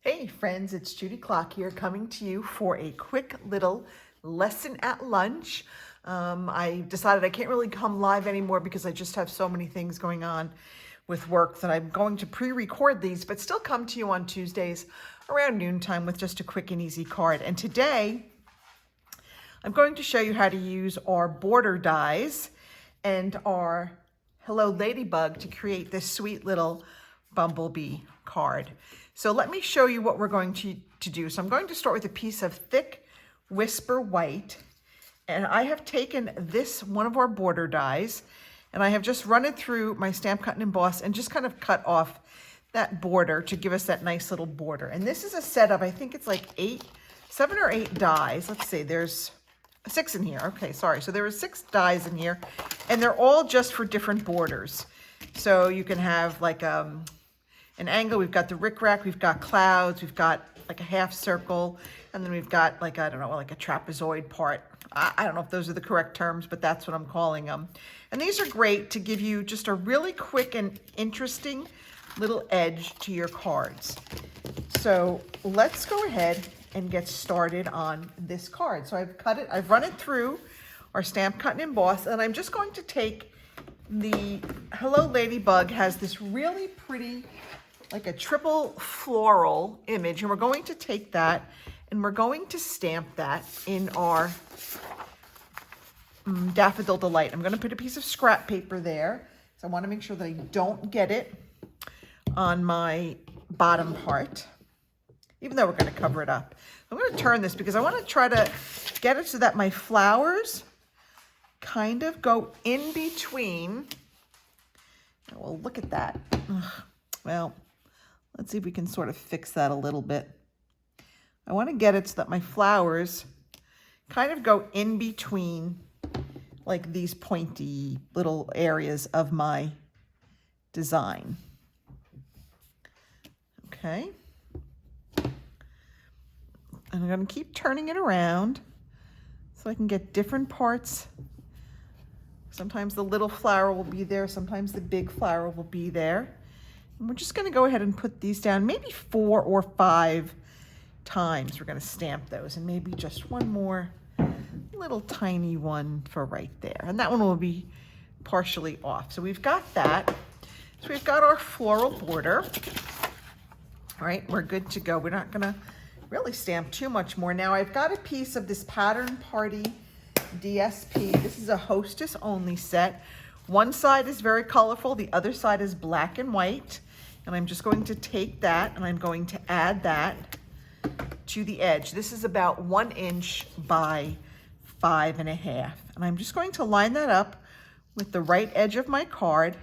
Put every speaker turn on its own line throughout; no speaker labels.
Hey friends, it's Judy Klock here coming to you for a quick little lesson at lunch. I decided I can't really come live anymore because I just have so many things going on with work that I'm going to pre-record these, but still come to you on Tuesdays around noontime with just a quick and easy card. And today I'm going to show you how to use our border dies and our Hello Ladybug to create this sweet little Bumblebee card. So let me show you what we're going to do. So I'm going to start with a piece of thick Whisper White, and I have taken this, one of our border dies, and I have just run it through my Stamp Cut and Emboss and just kind of cut off that border to give us that nice little border. And this is a set of, I think it's like 7 or 8 dies. Let's see, there's 6 in here. Okay, sorry. So there are 6 dies in here, and they're all just for different borders. So you can have like an angle, we've got the rickrack, we've got clouds, we've got like a half circle, and then we've got like, I don't know, like a trapezoid part. I don't know if those are the correct terms, but that's what I'm calling them. And these are great to give you just a really quick and interesting little edge to your cards. So let's go ahead and get started on this card. So I've cut it, I've run it through our Stamp Cut and Emboss, and I'm just going to take the Hello Ladybug has this really pretty, like a triple floral image, and we're going to take that and we're going to stamp that in our Daffodil Delight. I'm going to put a piece of scrap paper there, so I want to make sure that I don't get it on my bottom part, even though we're going to cover it up. I'm going to turn this because I want to try to get it so that my flowers kind of go in between. Well, look at that. Ugh. Well, let's see if we can sort of fix that a little bit. I want to get it so that my flowers kind of go in between like these pointy little areas of my design. Okay. And I'm going to keep turning it around so I can get different parts. Sometimes the little flower will be there, sometimes the big flower will be there. And we're just going to go ahead and put these down maybe 4 or 5 times. We're going to stamp those, and maybe just one more little tiny one for right there. And that one will be partially off. So we've got that. So we've got our floral border. All right, we're good to go. We're not going to really stamp too much more. Now I've got a piece of this Pattern Party DSP. This is a hostess only set. One side is very colorful, the other side is black and white. And I'm just going to take that and I'm going to add that to the edge. This is about 1 inch by 5.5. And I'm just going to line that up with the right edge of my card.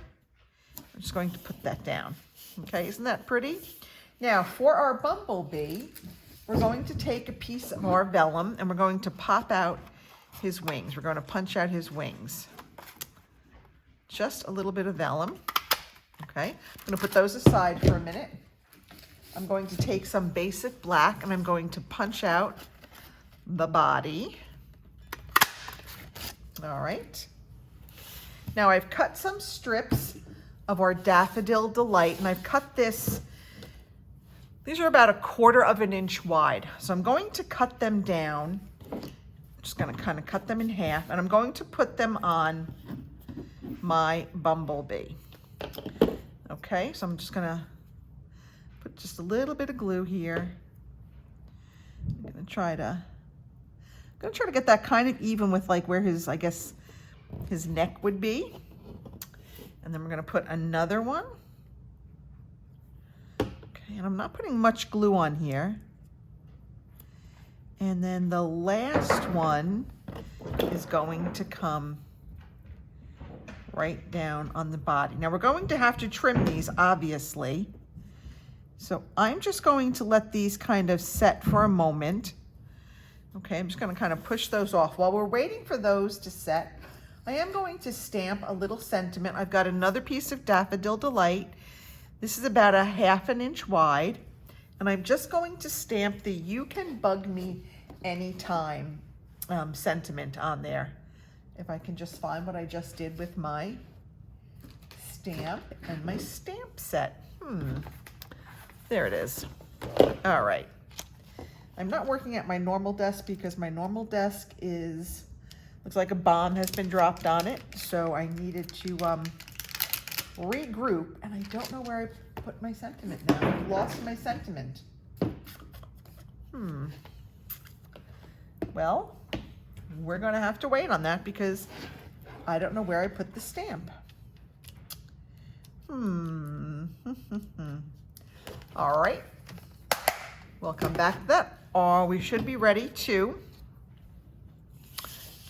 I'm just going to put that down. Okay, isn't that pretty? Now for our Bumblebee, we're going to take a piece of our vellum and we're going to pop out his wings. We're going to punch out his wings. Just a little bit of vellum. Okay, I'm going to put those aside for a minute. I'm going to take some basic black and I'm going to punch out the body. All right. Now I've cut some strips of our Daffodil Delight, and I've cut this. These are about 1/4 inch wide. So I'm going to cut them down. I'm just going to kind of cut them in half, and I'm going to put them on my Bumblebee. Okay, so I'm just going to put just a little bit of glue here. I'm going to try to get that kind of even with like where his, I guess, his neck would be. And then we're going to put another one. Okay, and I'm not putting much glue on here. And then the last one is going to come right down on the body. Now we're going to have to trim these, obviously. So I'm just going to let these kind of set for a moment. Okay, I'm just going to kind of push those off. While we're waiting for those to set, I am going to stamp a little sentiment. I've got another piece of Daffodil Delight. This is about 1/2 inch wide. And I'm just going to stamp the "You Can Bug Me Anytime" sentiment on there. If I can just find what I just did with my stamp and my stamp set. There it is. All right. I'm not working at my normal desk because my normal desk looks like a bomb has been dropped on it. So I needed to regroup, and I don't know where I put my sentiment now. I've lost my sentiment. Well, we're gonna have to wait on that because I don't know where I put the stamp. All right, we'll come back to that. Or we should be ready to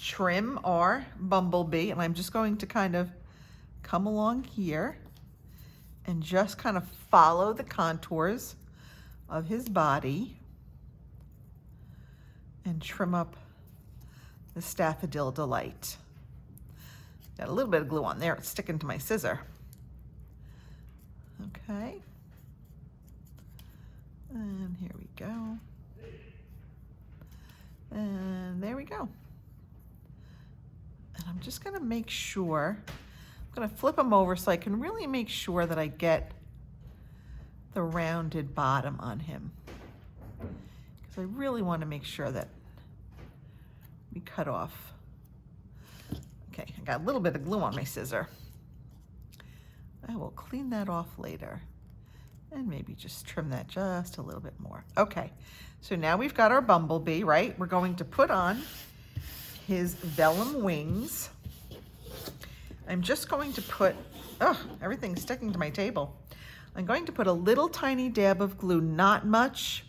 trim our Bumblebee, and I'm just going to kind of come along here and just kind of follow the contours of his body and trim up the Staffodil Delight. Got a little bit of glue on there, it's sticking to my scissor. Okay. And here we go. And there we go. And I'm just gonna make sure, I'm gonna flip them over so I can really make sure that I get the rounded bottom on him. Because I really wanna make sure that we cut off. Okay, I got a little bit of glue on my scissor. I will clean that off later and maybe just trim that just a little bit more. Okay, so now we've got our Bumblebee, right? We're going to put on his vellum wings. I'm just going to put, everything's sticking to my table. I'm going to put a little tiny dab of glue, not much.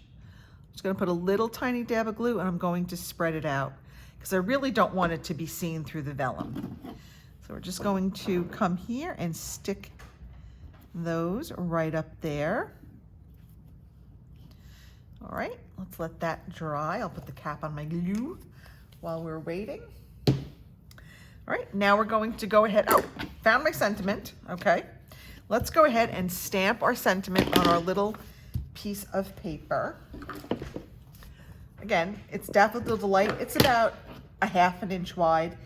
I'm just gonna put a little tiny dab of glue and I'm going to spread it out because I really don't want it to be seen through the vellum. So we're just going to come here and stick those right up there. All right, let's let that dry. I'll put the cap on my glue while we're waiting. All right, now we're going to go ahead, found my sentiment, okay. Let's go ahead and stamp our sentiment on our little piece of paper. Again, it's Daffodil Delight. It's about a ½ an inch wide,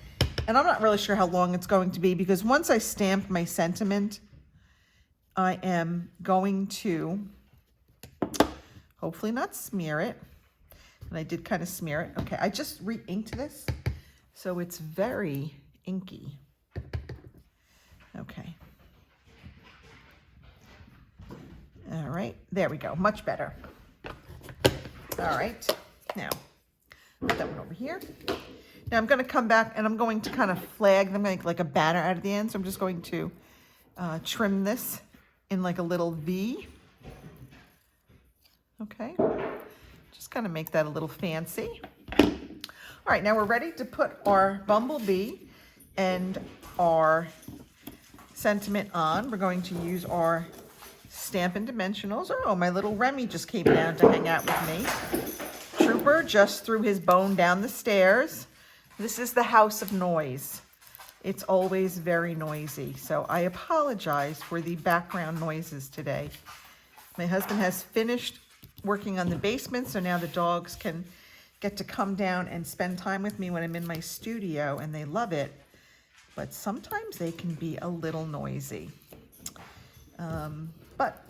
and I'm not really sure how long it's going to be because once I stamp my sentiment, I am going to hopefully not smear it. And I did kind of smear it. Okay, I just re-inked this, so it's very inky. Okay. All right, there we go, much better. All right, now, put that one over here. Now I'm gonna come back and I'm going to kind of flag them, make like a banner out of the end. So I'm just going to trim this in like a little V. Okay, just kind of make that a little fancy. All right, now we're ready to put our Bumblebee and our sentiment on. We're going to use our Stampin' Dimensionals. Oh, my little Remy just came down to hang out with me. Trooper just threw his bone down the stairs. This is the house of noise. It's always very noisy, so I apologize for the background noises today. My husband has finished working on the basement, so now the dogs can get to come down and spend time with me when I'm in my studio, and they love it, but sometimes they can be a little noisy. But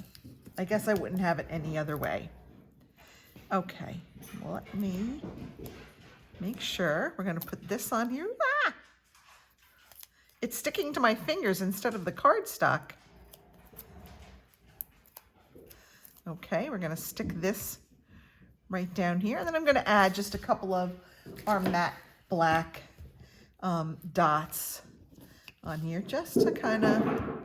I guess I wouldn't have it any other way. Okay, well, let me make sure. We're gonna put this on here. Ah! It's sticking to my fingers instead of the cardstock. Okay, we're gonna stick this right down here. And then I'm gonna add just a couple of our matte black dots on here just to kind of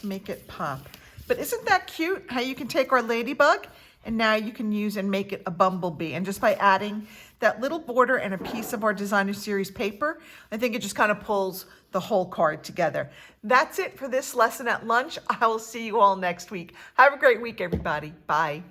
make it pop. But isn't that cute how you can take our Ladybug and now you can use and make it a Bumblebee? And just by adding that little border and a piece of our Designer Series paper, I think it just kind of pulls the whole card together. That's it for this lesson at lunch. I will see you all next week. Have a great week, everybody. Bye.